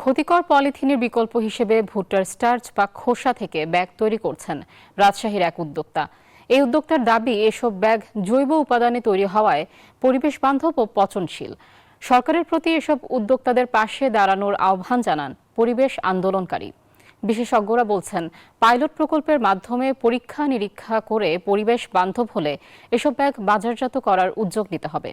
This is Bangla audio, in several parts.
ক্ষতিকর পলিথিনের বিকল্প হিসেবে ভুট্টার স্টার্চ বা খোসা থেকে ব্যাগ তৈরি করছেন রাজশাহীর এক উদ্যোক্তা। এই উদ্যোক্তার দাবি, এসব ব্যাগ জৈব উপাদানে তৈরি হওয়ায় পরিবেশ বান্ধব ও পচনশীল। সরকারের প্রতি এসব উদ্যোক্তাদের পাশে দাঁড়ানোর আহ্বান জানান পরিবেশ আন্দোলনকারী। বিশেষজ্ঞরা বলছেন, পাইলট প্রকল্পের মাধ্যমে পরীক্ষা নিরীক্ষা করে পরিবেশ বান্ধব হলে এসব ব্যাগ বাজারজাত করার উদ্যোগ নিতে হবে।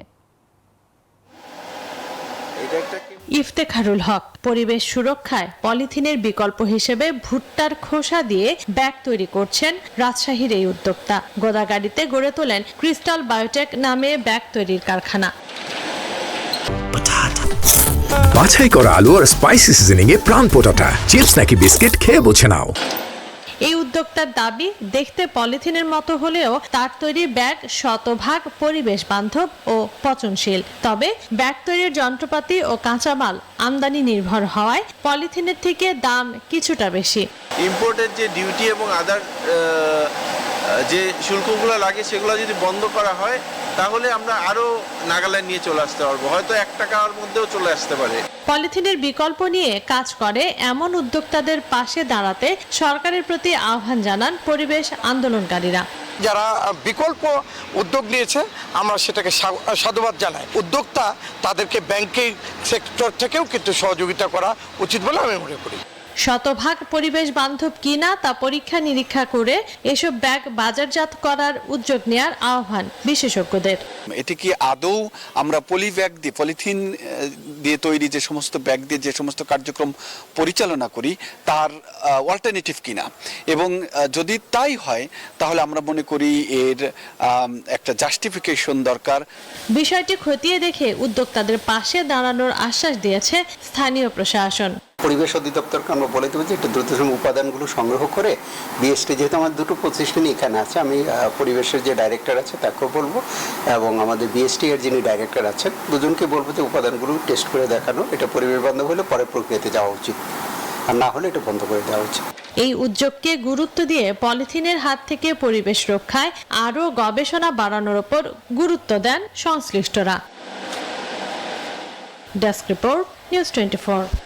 ইফতেখারুল হক পরিবেশ সুরক্ষায় পলিথিনের বিকল্প হিসেবে ভুট্টার খোসা দিয়ে ব্যাগ তৈরি করছেন রাজশাহীর এই উদ্যোক্তা। গোদাগাড়িতে গড়ে তোলেন ক্রিস্টাল বায়োটেক নামে ব্যাগ তৈরির কারখানা। বাছাই করা আলু আর স্পাইসি সিজনিং এ প্রাণ পোটাটা চিপস নাকি বিস্কিট খেয়ে বোঝে নাও। এই উদ্যোক্তার দাবি, দেখতে পলিথিনের মতো হলেও তার তৈরি ব্যাগ শতভাগ পরিবেশ বান্ধব ও পচনশীল। তবে ব্যাগ তৈরির যন্ত্রপাতি ও কাঁচামাল আমদানি নির্ভর হওয়ায় পলিথিনের থেকে দাম কিছুটা বেশি। ইম্পোর্টের যে ডিউটি এবং আদার যে শুল্কগুলো লাগে সেগুলো যদি বন্ধ করা হয় তাহলে আমরা আরো নাগাল্যান্ড নিয়ে চলে আসতে পারবো, হয়তো 1 টাকার মধ্যেও চলে আসতে পারে। পলিথিনের বিকল্প নিয়ে কাজ করে এমন উদ্যোক্তাদের পাশে দাঁড়াতে সরকারের প্রতি আহ্বান জানান পরিবেশ আন্দোলনকারীরা। যারা বিকল্প উদ্যোগ নিয়েছে আমরা সেটাকে সাধুবাদ জানাই। উদ্যোক্তা তাদেরকে ব্যাংকিং সেক্টর থেকেও কিন্তু সহযোগিতা করা উচিত বলে আমি মনে করি। শতভাগ পরিবেশ বান্ধব কিনা তা পরীক্ষা নিরীক্ষা করে এসব ব্যাগ বাজারজাত করার উদ্যোগ নেওয়ার আহ্বান বিশেষজ্ঞদের। এটি কি আদৌ আমরা পলিথিন দিয়ে তৈরি যে সমস্ত ব্যাগ দিয়ে যে সমস্ত কার্যক্রম পরিচালনা করি তার অল্টারনেটিভ কিনা, এবং যদি তাই হয় তাহলে আমরা মনে করি এর একটা জাস্টিফিকেশন দরকার। বিষয়টি খতিয়ে দেখে উদ্যোক্তাদের পাশে দাঁড়ানোর আশ্বাস দিয়েছে স্থানীয় প্রশাসন। পরিবেশ অধিদপ্তরকে আমরা বলে দেবো যে একটু দ্রুততম উপাদানগুলো সংগ্রহ করে বিএসটি, যেহেতু আমার দুটো প্রতিষ্ঠানই এখানে আছে, আমি পরিবেশের যে ডাইরেক্টর আছে তাকেও বলবো এবং আমাদের বিএসটি এর যিনি ডাইরেক্টর আছেন দুজনকে বলবো যে উপাদানগুলো টেস্ট করে দেখানো, এটা পরিবেশ বান্ধব হলে পরে প্রক্রিয়াতে যাওয়া উচিত, আর না হলে এটা বন্ধ করে দেওয়া উচিত। এই উদ্যোগকে গুরুত্ব দিয়ে পলিথিনের হাত থেকে পরিবেশ রক্ষায় আরও গবেষণা বাড়ানোর উপর গুরুত্ব দেন সংশ্লিষ্টরা। Desk report, news 24।